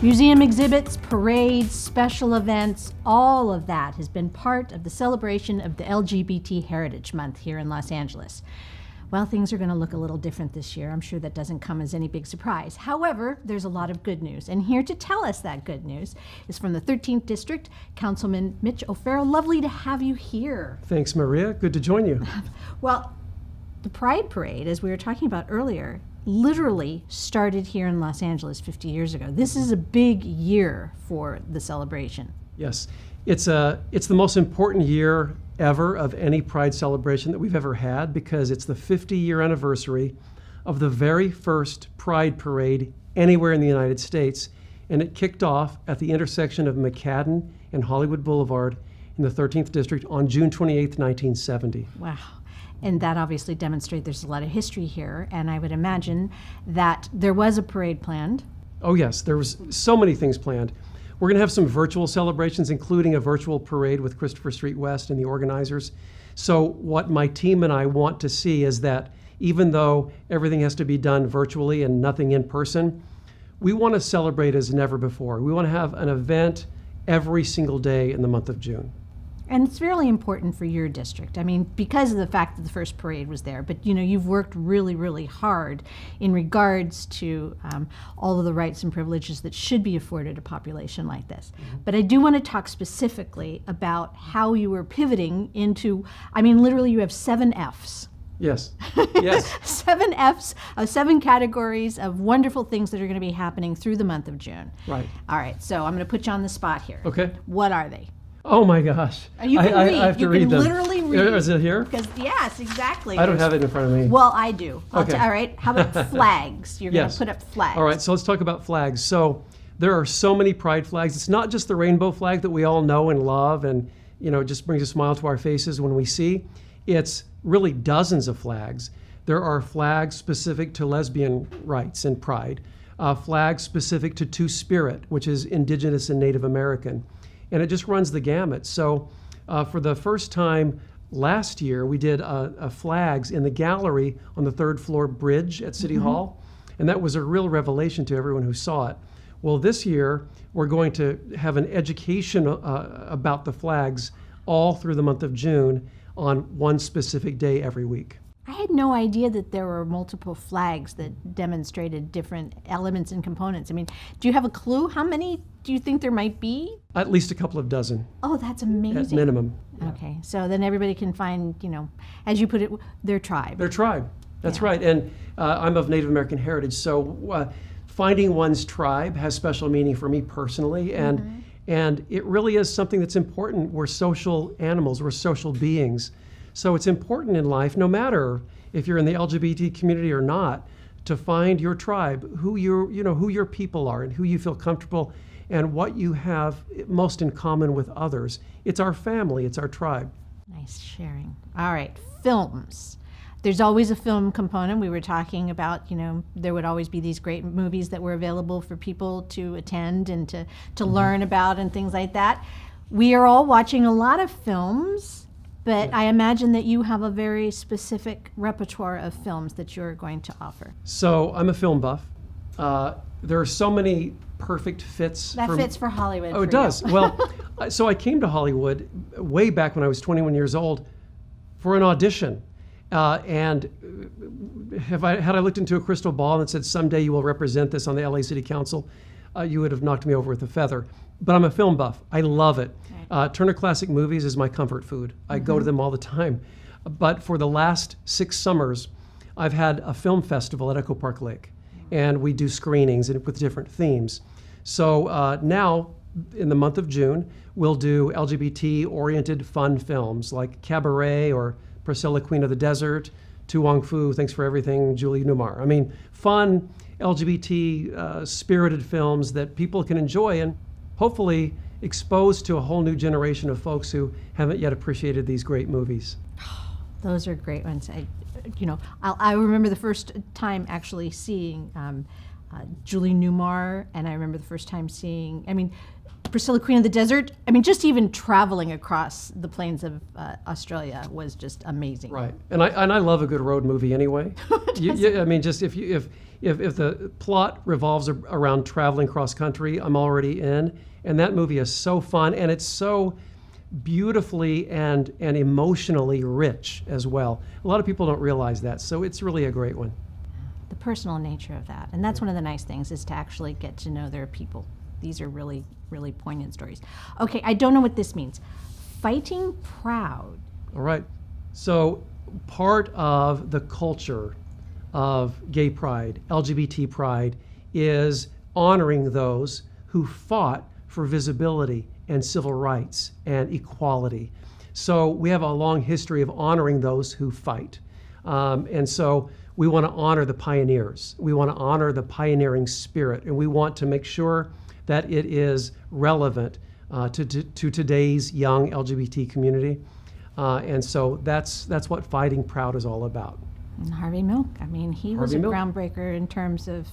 Museum exhibits, parades, special events, all of that has been part of the celebration of the LGBT Heritage Month here in Los Angeles. Well, things are going to look a little different this year. I'm sure that doesn't come as any big surprise. However, there's a lot of good news. And here to tell us that good news is from the 13th District, Councilman Mitch O'Farrell. Lovely to have you here. Thanks, Maria. Good to join you. Well, the Pride Parade, as we were talking about earlier, literally started here in Los Angeles 50 years ago. This is a big year for the celebration. Yes, it's the most important year ever of any Pride celebration that we've ever had, because it's the 50-year anniversary of the very first Pride Parade anywhere in the United States, and it kicked off at the intersection of McCadden and Hollywood Boulevard in the 13th District on June 28th, 1970. Wow. And that obviously demonstrates there's a lot of history here, and I would imagine that there was a parade planned. Oh yes, there was so many things planned. We're going to have some virtual celebrations, including a virtual parade with Christopher Street West and the organizers. So what my team and I want to see is that even though everything has to be done virtually and nothing in person, we want to celebrate as never before. We want to have an event every single day in the month of June. And it's really important for your district. I mean, because of the fact that the first parade was there, but you know, you've worked really, really hard in regards to all of the rights and privileges that should be afforded a population like this. Mm-hmm. But I do want to talk specifically about how you were pivoting into, I mean, literally you have 7 Fs. Yes, yes. 7 Fs of 7 categories of wonderful things that are going to be happening through the month of June. Right. All right, so I'm going to put you on the spot here. Okay. What are they? Oh my gosh. You can read. I have to read them. You can literally read. Is it here? Because yes, exactly. I don't have it in front of me. Well, I do. Okay. All right. How about flags? You're going Yes. to put up flags. All right, so let's talk about flags. So there are so many pride flags. It's not just the rainbow flag that we all know and love, and you know, it just brings a smile to our faces when we see. It's really dozens of flags. There are flags specific to lesbian rights and pride, flags specific to Two-Spirit, which is Indigenous and Native American. And it just runs the gamut. So for the first time last year, we did flags in the gallery on the 3rd floor bridge at City Hall. And that was a real revelation to everyone who saw it. Well, this year, we're going to have an education about the flags all through the month of June on one specific day every week. I had no idea that there were multiple flags that demonstrated different elements and components. I mean, do you have a clue? How many do you think there might be? At least a couple of dozen. Oh, that's amazing. At minimum. Okay, so then everybody can find, you know, as you put it, their tribe. Their tribe. That's Yeah. right. And I'm of Native American heritage, so finding one's tribe has special meaning for me personally, and it really is something that's important. We're social animals. We're social beings. So it's important in life, no matter if you're in the LGBT community or not, to find your tribe, who your people are, and who you feel comfortable, and what you have most in common with others. It's our family. It's our tribe. Nice sharing. All right, films. There's always a film component. We were talking about, you know, there would always be these great movies that were available for people to attend and to learn about and things like that. We are all watching a lot of films. But I imagine that you have a very specific repertoire of films that you're going to offer. So I'm a film buff. There are so many perfect fits. That fits for Hollywood. Oh, it does. Well, so I came to Hollywood way back when I was 21 years old for an audition. And had I looked into a crystal ball and said, someday you will represent this on the LA City Council, you would have knocked me over with a feather. But I'm a film buff. I love it. Turner Classic Movies is my comfort food. I go to them all the time. But for the last 6 summers, I've had a film festival at Echo Park Lake. And we do screenings with different themes. So now, in the month of June, we'll do LGBT-oriented fun films like Cabaret or Priscilla, Queen of the Desert, Tu Wong Fu, Thanks for Everything, Julie Newmar. I mean, fun LGBT spirited films that people can enjoy and hopefully exposed to a whole new generation of folks who haven't yet appreciated these great movies. Those are great ones. I remember the first time actually seeing Julie Newmar, and I remember the first time seeing, Priscilla, Queen of the Desert. Just even traveling across the plains of Australia was just amazing. Right, and I love a good road movie anyway. Just if if the plot revolves around traveling cross country, I'm already in. And that movie is so fun, and it's so beautifully and emotionally rich as well. A lot of people don't realize that, so it's really a great one. The personal nature of that. And that's one of the nice things, is to actually get to know their people. These are really, really poignant stories. Okay, I don't know what this means. Fighting proud. All right. So part of the culture of gay pride, LGBT pride, is honoring those who fought for visibility and civil rights and equality. So we have a long history of honoring those who fight. And so we want to honor the pioneers. We want to honor the pioneering spirit, and we want to make sure that it is relevant to today's young LGBT community. And so that's what Fighting Proud is all about. And Harvey Milk, I mean, he was a groundbreaker in terms of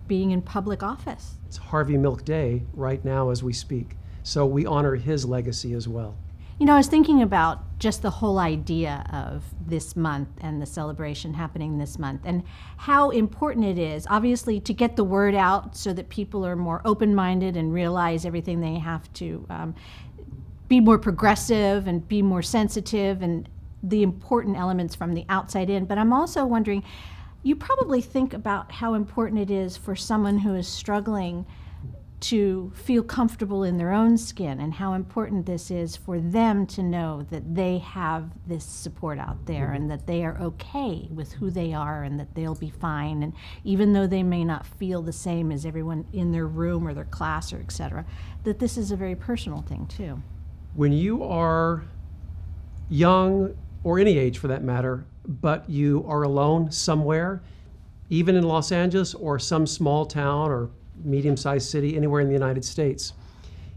being in public office. It's Harvey Milk Day right now as we speak. So we honor his legacy as well. You know, I was thinking about just the whole idea of this month and the celebration happening this month, and how important it is, obviously, to get the word out so that people are more open-minded and realize everything they have to be more progressive and be more sensitive, and the important elements from the outside in. But I'm also wondering, you probably think about how important it is for someone who is struggling to feel comfortable in their own skin, and how important this is for them to know that they have this support out there, and that they are okay with who they are, and that they'll be fine. And even though they may not feel the same as everyone in their room or their class or et cetera, that this is a very personal thing too. When you are young, or any age for that matter, but you are alone somewhere, even in Los Angeles or some small town or medium-sized city anywhere in the United States,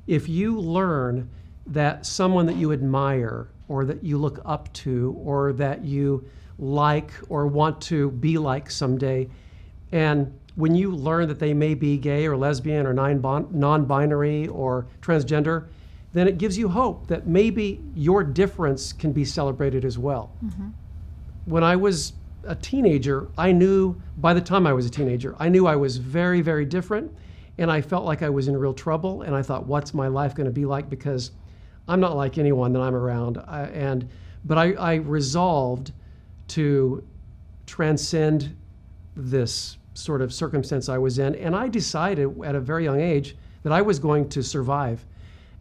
if you learn that someone that you admire or that you look up to or that you like or want to be like someday, and when you learn that they may be gay or lesbian or non-binary or transgender, then it gives you hope that maybe your difference can be celebrated as well. Mm-hmm. When I was a teenager, I knew, by the time I was a teenager, I knew I was very, very different, and I felt like I was in real trouble, and I thought, what's my life going to be like? Because I'm not like anyone that I'm around. But I resolved to transcend this sort of circumstance I was in, and I decided at a very young age that I was going to survive.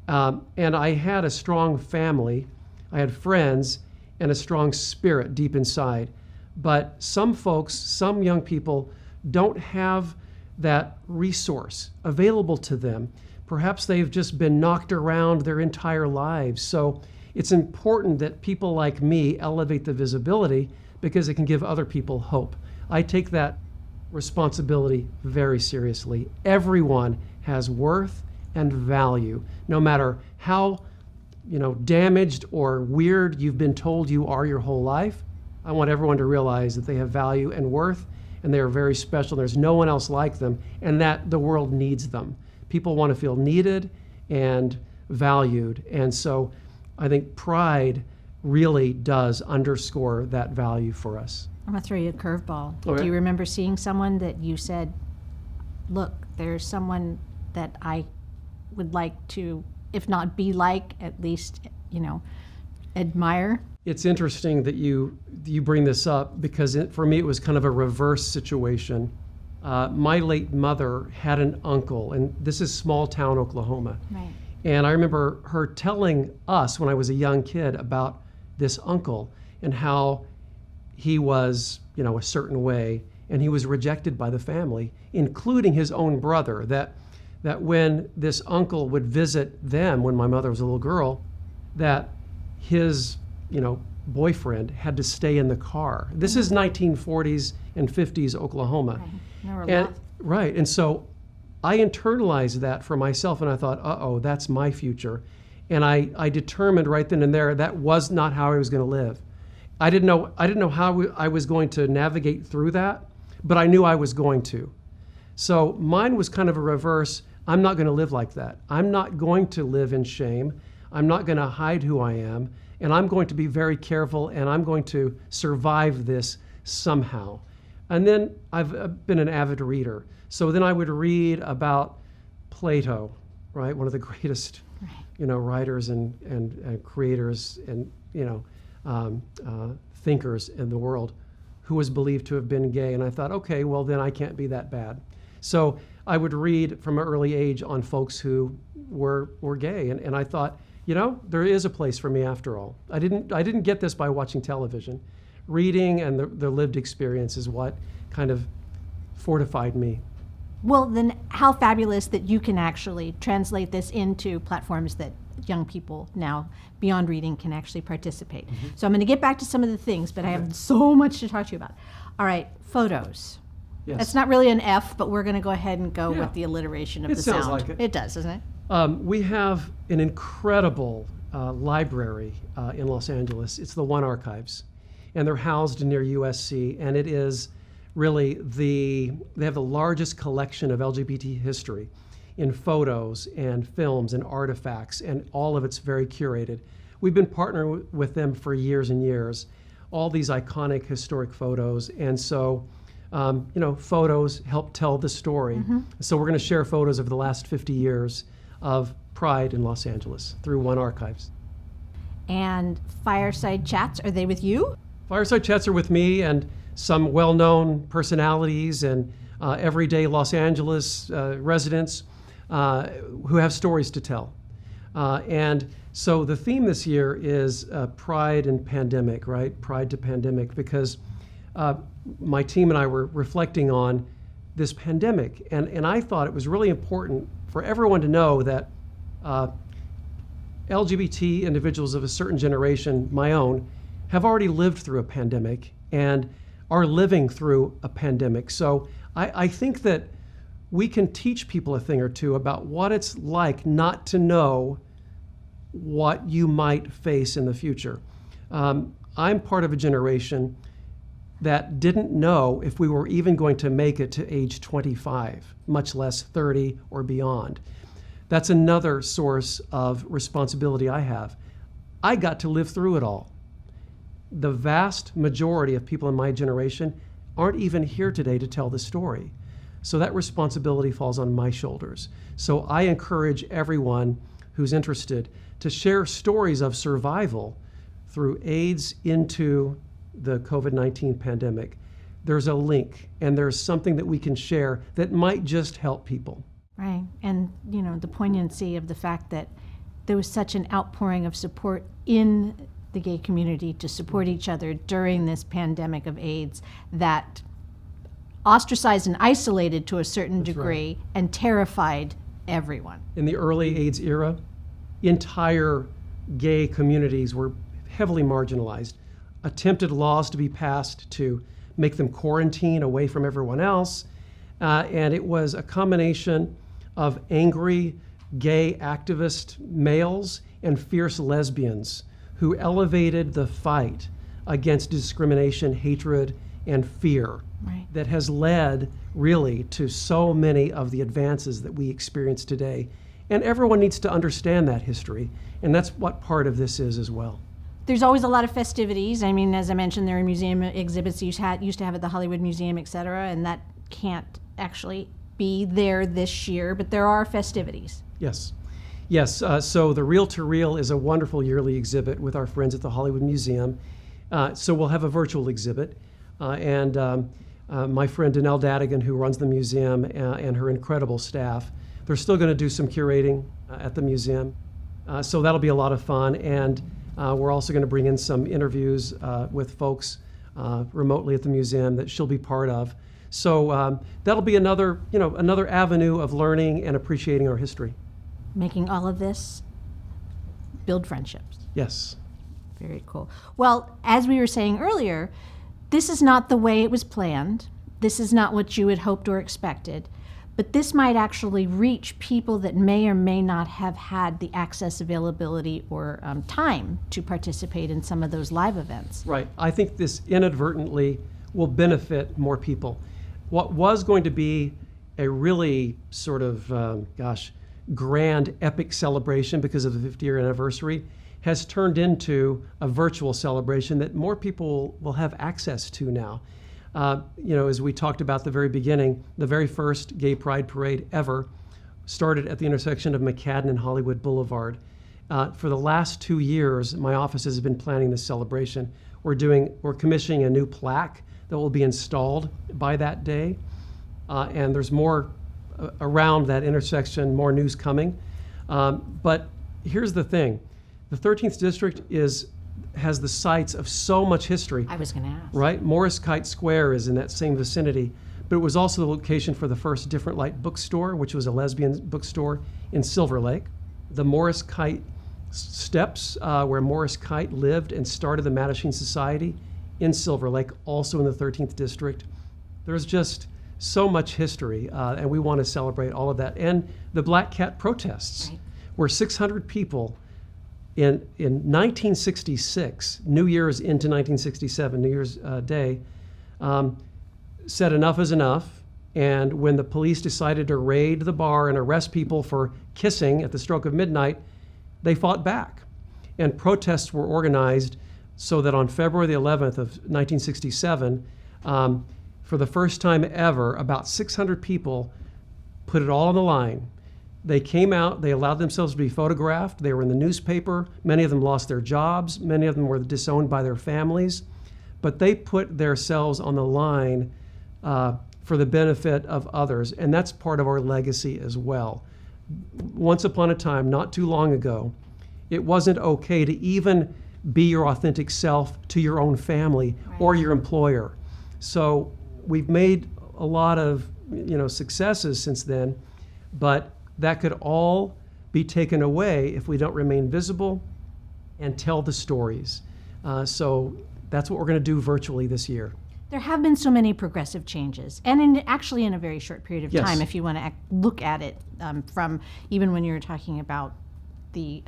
And I had a strong family, I had friends, and a strong spirit deep inside. But some folks, some young people, don't have that resource available to them. Perhaps they've just been knocked around their entire lives. So it's important that people like me elevate the visibility, because it can give other people hope. I take that responsibility very seriously. Everyone has worth and value, no matter how damaged or weird you've been told you are your whole life. I want everyone to realize that they have value and worth, and they are very special. There's no one else like them, and that the world needs them. People want to feel needed and valued, and so I think pride really does underscore that value for us. I'm going to throw you a curveball. Okay. Do you remember seeing someone that you said, look, there's someone that I would like to, if not be like, at least, admire? It's interesting that you bring this up, because for me it was kind of a reverse situation. My late mother had an uncle, and this is small town Oklahoma. Right. And I remember her telling us when I was a young kid about this uncle and how he was, a certain way, and he was rejected by the family, including his own brother, that when this uncle would visit them when my mother was a little girl, that his boyfriend had to stay in the car. This is 1940s and 50s Oklahoma. Right. Right. And so I internalized that for myself, and I thought, that's my future. And I determined right then and there that was not how I was going to live. I didn't know how I was going to navigate through that, but I knew I was going to. So mine was kind of a reverse. I'm not going to live like that. I'm not going to live in shame. I'm not going to hide who I am, and I'm going to be very careful, and I'm going to survive this somehow. And then I've been an avid reader. So then I would read about Plato, right? One of the greatest, writers and creators and, thinkers in the world, who was believed to have been gay. And I thought, okay, well then I can't be that bad. So I would read from an early age on folks who were gay. And I thought, there is a place for me after all. I didn't get this by watching television. Reading and the lived experience is what kind of fortified me. Well, then how fabulous that you can actually translate this into platforms that young people now, beyond reading, can actually participate. Mm-hmm. So I'm going to get back to some of the things, but I have so much to talk to you about. All right, photos. Yes. That's not really an F, but we're going to go ahead and go with the alliteration of the sound. It sounds like it. It does, doesn't it? We have an incredible library in Los Angeles. It's the One Archives, and they're housed near USC, and it is really they have the largest collection of LGBT history in photos and films and artifacts, and all of it's very curated. We've been partnering with them for years and years, all these iconic historic photos, and so photos help tell the story. Mm-hmm. So we're going to share photos of the last 50 years of Pride in Los Angeles through One Archives. And fireside chats, are they with you? Fireside chats are with me and some well-known personalities and everyday Los Angeles residents who have stories to tell. And so the theme this year is Pride and Pandemic, right? Pride to Pandemic, because my team and I were reflecting on this pandemic. And I thought it was really important for everyone to know that LGBT individuals of a certain generation, my own, have already lived through a pandemic and are living through a pandemic. So I think that we can teach people a thing or two about what it's like not to know what you might face in the future. I'm part of a generation that didn't know if we were even going to make it to age 25, much less 30 or beyond. That's another source of responsibility I have. I got to live through it all. The vast majority of people in my generation aren't even here today to tell the story. So that responsibility falls on my shoulders. So I encourage everyone who's interested to share stories of survival through AIDS into the COVID-19 pandemic. There's a link, and there's something that we can share that might just help people. Right, and the poignancy of the fact that there was such an outpouring of support in the gay community to support each other during this pandemic of AIDS that ostracized and isolated to a certain degree and terrified everyone. In the early AIDS era, entire gay communities were heavily marginalized. Attempted laws to be passed to make them quarantine away from everyone else. And it was a combination of angry gay activist males and fierce lesbians who elevated the fight against discrimination, hatred, and fear that has led really to so many of the advances that we experience today. And everyone needs to understand that history, and that's what part of this is as well. There's always a lot of festivities. I mean, as I mentioned, there are museum exhibits you used to have at the Hollywood Museum, et cetera, and that can't actually be there this year, but there are festivities. Yes. So the Reel to Reel is a wonderful yearly exhibit with our friends at the Hollywood Museum. So we'll have a virtual exhibit. And my friend Danelle Dadigan, who runs the museum, and her incredible staff, they're still going to do some curating at the museum. So that'll be a lot of fun. And we're also going to bring in some interviews with folks remotely at the museum that she'll be part of. So that'll be another avenue of learning and appreciating our history. Making all of this build friendships. Yes. Very cool. Well, as we were saying earlier, this is not the way it was planned. This is not what you had hoped or expected. But this might actually reach people that may or may not have had the access, availability, or time to participate in some of those live events. Right. I think this inadvertently will benefit more people. What was going to be a really sort of, grand, epic celebration because of the 50-year anniversary has turned into a virtual celebration that more people will have access to now. As we talked about at the very beginning, the very first gay pride parade ever started at the intersection of McCadden and Hollywood Boulevard. For the last 2 years, my office has been planning this celebration. We're commissioning a new plaque that will be installed by that day. And there's more around that intersection, more news coming. But here's the thing. The 13th District has the sites of so much history. I was going to ask. Right? Morris Kite Square is in that same vicinity, but it was also the location for the first Different Light bookstore, which was a lesbian bookstore in Silver Lake. The Morris Kite steps, where Morris Kite lived and started the Mattachine Society in Silver Lake, also in the 13th District. There's just so much history, and we want to celebrate all of that. And the Black Cat protests, Right. where 600 people in 1966, New Year's into 1967, New Year's Day, said enough is enough. And when the police decided to raid the bar and arrest people for kissing at the stroke of midnight, they fought back. And protests were organized so that on February the 11th of 1967, for the first time ever, about 600 people put it all on the line. They came out, they allowed themselves to be photographed, they were in the newspaper, many of them lost their jobs, many of them were disowned by their families, but they put themselves on the line for the benefit of others, and that's part of our legacy as well. Once upon a time, not too long ago, it wasn't okay to even be your authentic self to your own family or your employer. So we've made a lot of successes since then, but that could all be taken away if we don't remain visible and tell the stories. So that's what we're going to do virtually this year. There have been so many progressive changes, and actually in a very short period of time, if you want to look at it from even when you were talking about the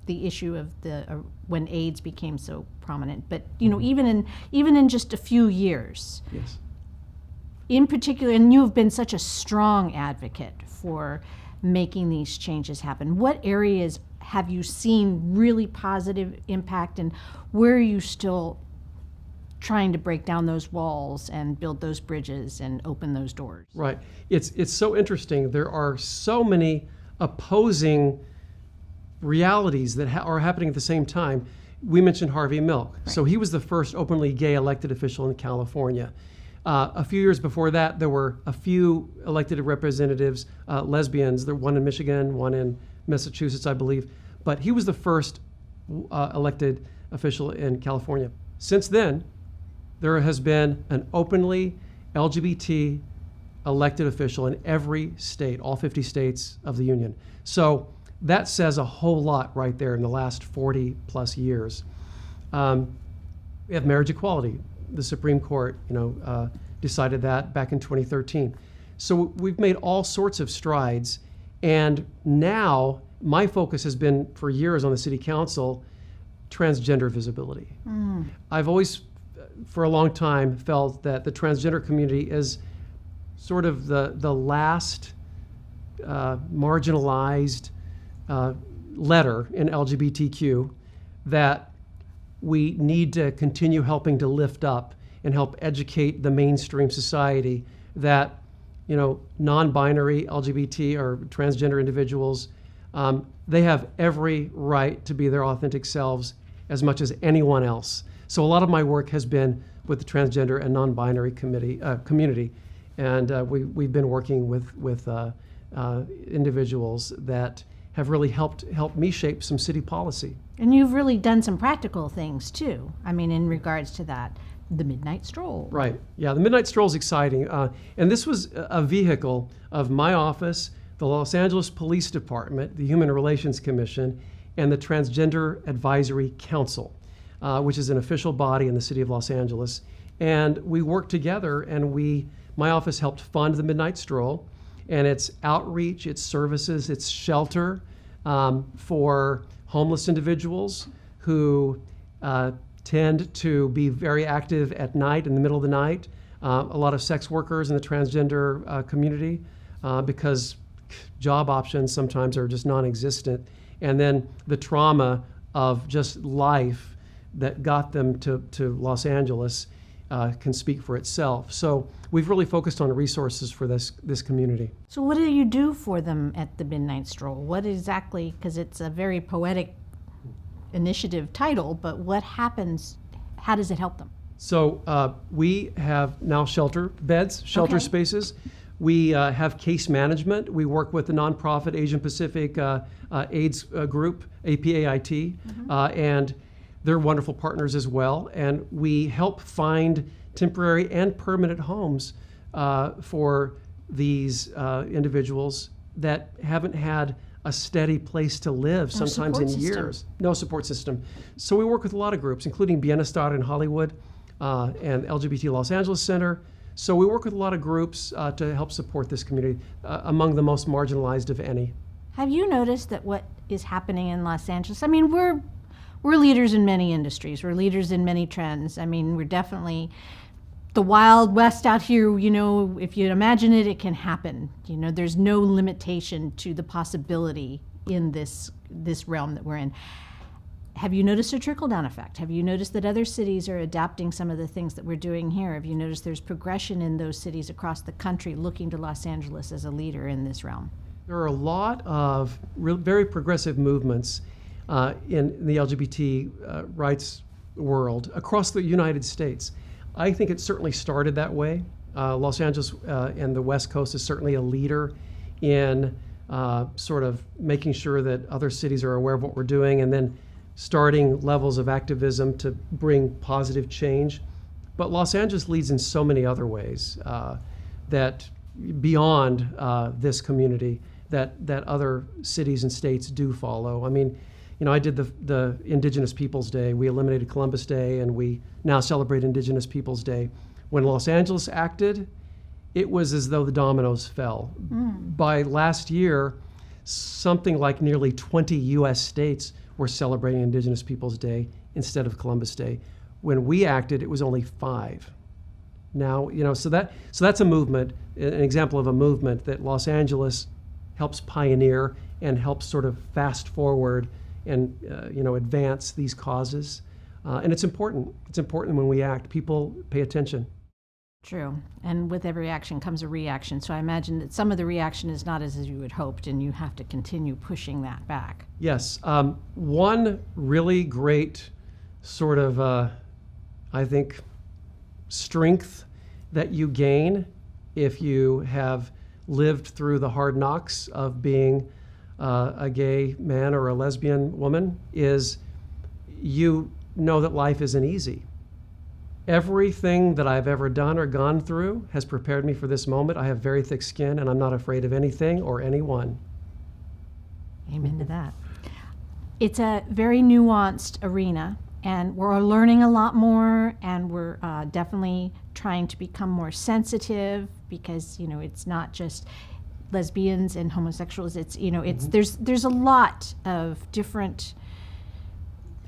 issue of when AIDS became so prominent. But even in just a few years, yes. In particular, and you have been such a strong advocate for making these changes happen. What areas have you seen really positive impact, and where are you still trying to break down those walls and build those bridges and open those doors? Right. It's so interesting. There are so many opposing realities that are happening at the same time. We mentioned Harvey Milk. Right. So he was the first openly gay elected official in California. A few years before that, there were a few elected representatives, lesbians. There one in Michigan, one in Massachusetts, I believe. But he was the first elected official in California. Since then, there has been an openly LGBT elected official in every state, all 50 states of the Union. So that says a whole lot right there in the last 40 plus years. We have marriage equality. The Supreme Court, decided that back in 2013. So we've made all sorts of strides, and now my focus has been for years on the City Council, transgender visibility. I've always, for a long time, felt that the transgender community is sort of the last marginalized letter in LGBTQ that we need to continue helping to lift up and help educate the mainstream society that, non-binary LGBT or transgender individuals, they have every right to be their authentic selves as much as anyone else. So a lot of my work has been with the transgender and non-binary community, and we've been working with individuals that have really helped me shape some city policy. And you've really done some practical things too. I mean, in regards to that, the Midnight Stroll. Right. Yeah, the Midnight Stroll is exciting. And this was a vehicle of my office, the Los Angeles Police Department, the Human Relations Commission, and the Transgender Advisory Council, which is an official body in the city of Los Angeles. And we worked together, and my office helped fund the Midnight Stroll, and its outreach, its services, its shelter for homeless individuals who tend to be very active at night, in the middle of the night. A lot of sex workers in the transgender community because job options sometimes are just non-existent. And then the trauma of just life that got them to Los Angeles. can speak for itself. So we've really focused on resources for this community. So what do you do for them at the Midnight Stroll? What exactly, because it's a very poetic initiative title, but what happens, how does it help them? So we have now shelter beds, shelter spaces. We have case management. We work with the nonprofit Asian Pacific AIDS group, APAIT, and they're wonderful partners as well. And we help find temporary and permanent homes for these individuals that haven't had a steady place to live, sometimes in years. No support system. So we work with a lot of groups, including Bienestar in Hollywood and LGBT Los Angeles Center. So we work with a lot of groups to help support this community, among the most marginalized of any. Have you noticed that what is happening in Los Angeles? I mean, we're leaders in many industries. We're leaders in many trends. I mean, we're definitely the Wild West out here. You know, if you imagine it, it can happen. You know, there's no limitation to the possibility in this realm that we're in. Have you noticed a trickle-down effect? Have you noticed that other cities are adapting some of the things that we're doing here? Have you noticed there's progression in those cities across the country looking to Los Angeles as a leader in this realm? There are a lot of very progressive movements in the LGBT rights world across the United States. I think it certainly started that way. Los Angeles and the West Coast is certainly a leader in sort of making sure that other cities are aware of what we're doing, and then starting levels of activism to bring positive change. But Los Angeles leads in so many other ways that beyond this community that other cities and states do follow. I mean, you know, I did the Indigenous Peoples Day. We eliminated Columbus Day, and we now celebrate Indigenous Peoples Day. When Los Angeles acted, it was as though the dominoes fell. By last year, something like nearly 20 U.S. states were celebrating Indigenous Peoples Day instead of Columbus Day. When we acted, it was only 5. Now, you know, so that's a movement, an example of a movement that Los Angeles helps pioneer and helps sort of fast forward and advance these causes. And it's important. It's important when we act. People pay attention. True. And with every action comes a reaction. So I imagine that some of the reaction is not as you had hoped, and you have to continue pushing that back. Yes. One really great sort of, I think, strength that you gain if you have lived through the hard knocks of being a gay man or a lesbian woman is you know that life isn't easy. Everything that I've ever done or gone through has prepared me for this moment. I have very thick skin, and I'm not afraid of anything or anyone. Amen to that. It's a very nuanced arena, and we're learning a lot more, and we're definitely trying to become more sensitive, because, you know, it's not just lesbians and homosexuals. It's, you know, it's there's a lot of different,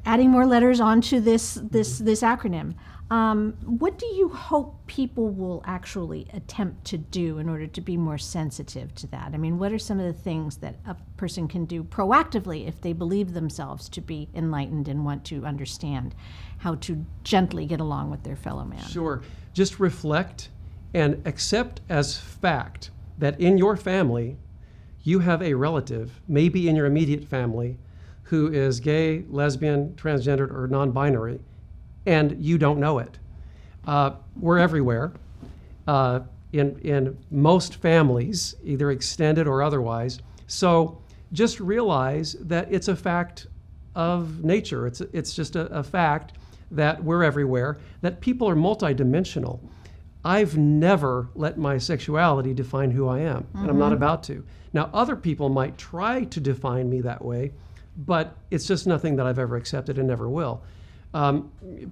adding more letters onto this acronym. What do you hope people will actually attempt to do in order to be more sensitive to that? I mean, what are some of the things that a person can do proactively if they believe themselves to be enlightened and want to understand how to gently get along with their fellow man? Sure. Just reflect and accept as fact that in your family, you have a relative, maybe in your immediate family, who is gay, lesbian, transgendered, or non-binary, and you don't know it. We're everywhere. In most families, either extended or otherwise. So just realize that it's a fact of nature. It's just a fact that we're everywhere, that people are multidimensional. I've never let my sexuality define who I am, and I'm not about to. Now, other people might try to define me that way, but it's just nothing that I've ever accepted and never will.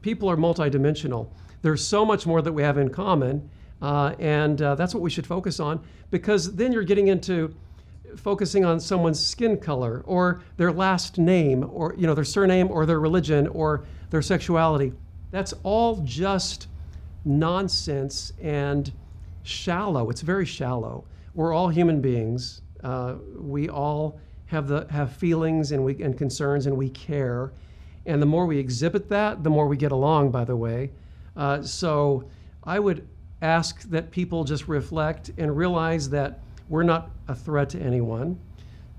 People are multidimensional. There's so much more that we have in common, and that's what we should focus on, because then you're getting into focusing on someone's skin color or their last name or, you know, their surname or their religion or their sexuality. That's all just nonsense and shallow. It's very shallow. We're all human beings. We all have feelings and concerns, and we care. And the more we exhibit that, the more we get along, by the way. So I would ask that people just reflect and realize that we're not a threat to anyone.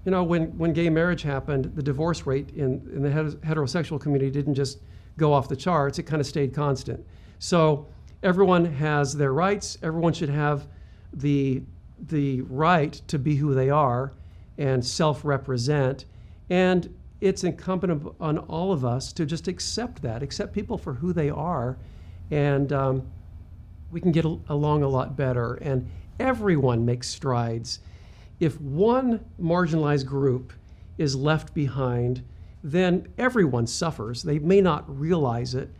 You know, when gay marriage happened, the divorce rate in the heterosexual community didn't just go off the charts, it kind of stayed constant. So everyone has their rights, everyone should have the right to be who they are and self-represent, and it's incumbent on all of us to just accept that, accept people for who they are, and we can get along a lot better, and everyone makes strides. If one marginalized group is left behind, then everyone suffers. They may not realize it,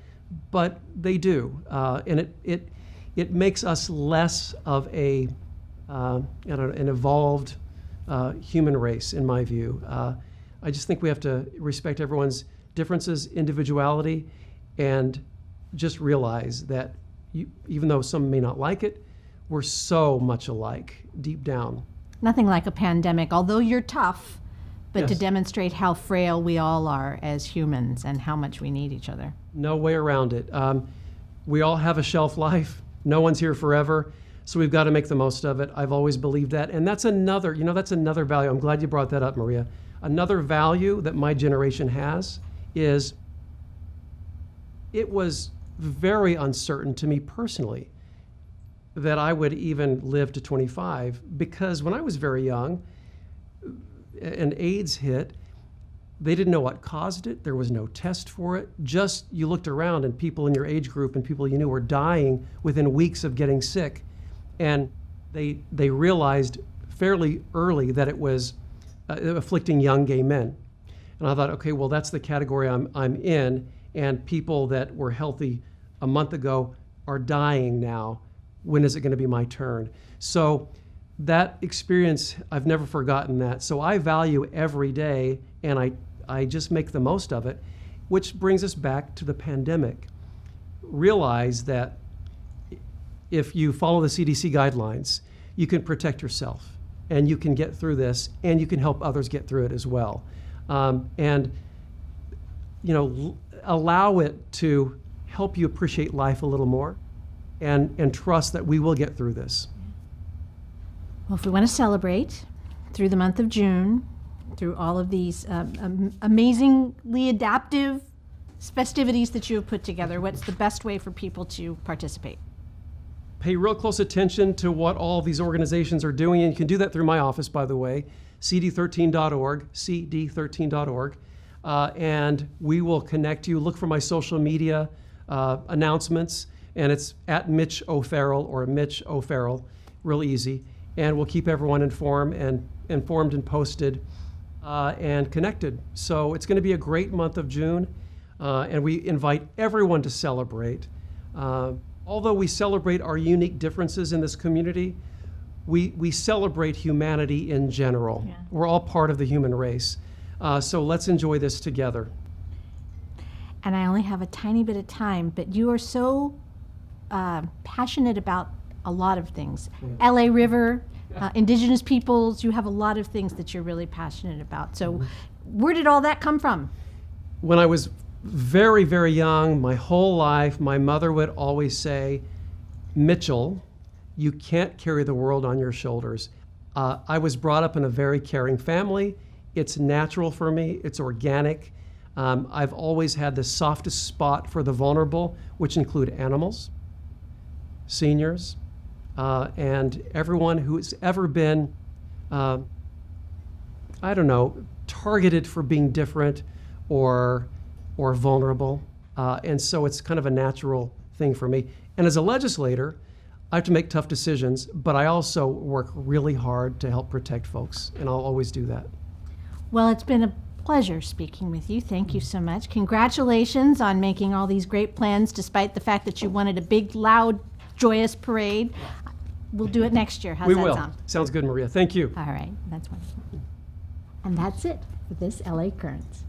but they do, and it makes us less of an evolved human race, in my view. I just think we have to respect everyone's differences, individuality, and just realize that even though some may not like it, we're so much alike deep down. Nothing like a pandemic, although you're tough, but Yes. to demonstrate how frail we all are as humans and how much we need each other. No way around it. We all have a shelf life. No one's here forever, so we've got to make the most of it. I've always believed that, and that's another value. I'm glad you brought that up, Maria. Another value that my generation has is it was very uncertain to me personally that I would even live to 25, because when I was very young and AIDS hit, they didn't know what caused it. There was no test for it. Just you looked around and people in your age group and people you knew were dying within weeks of getting sick. And they realized fairly early that it was afflicting young gay men. And I thought, okay, well, that's the category I'm in, and people that were healthy a month ago are dying now. When is it going to be my turn? So that experience, I've never forgotten that. So I value every day, and I just make the most of it, which brings us back to the pandemic. Realize that if you follow the CDC guidelines, you can protect yourself, and you can get through this, and you can help others get through it as well. And allow it to help you appreciate life a little more, and trust that we will get through this. Well, if we want to celebrate through the month of June, through all of these amazingly adaptive festivities that you have put together, what's the best way for people to participate? Pay real close attention to what all these organizations are doing, and you can do that through my office, by the way, cd13.org, cd13.org, and we will connect you. Look for my social media announcements, and it's at Mitch O'Farrell or Mitch O'Farrell, real easy, and we'll keep everyone informed and posted and connected. So it's going to be a great month of June, and we invite everyone to celebrate. Although we celebrate our unique differences in this community, we celebrate humanity in general. Yeah. We're all part of the human race. So let's enjoy this together. And I only have a tiny bit of time, but you are so passionate about a lot of things. Yeah. LA River, Indigenous peoples, you have a lot of things that you're really passionate about. So where did all that come from? When I was very, very young, my whole life, my mother would always say, Mitchell, you can't carry the world on your shoulders. I was brought up in a very caring family. It's natural for me. It's organic. I've always had the softest spot for the vulnerable, which include animals, seniors, and everyone who's ever been, targeted for being different or vulnerable. And so it's kind of a natural thing for me. And as a legislator, I have to make tough decisions, but I also work really hard to help protect folks, and I'll always do that. Well, it's been a pleasure speaking with you. Thank you so much. Congratulations on making all these great plans, despite the fact that you wanted a big, loud, joyous parade. We'll do it next year. How's We that will. sound? Sounds good, Maria. Thank you. All right, that's wonderful. And that's it for this LA Currents.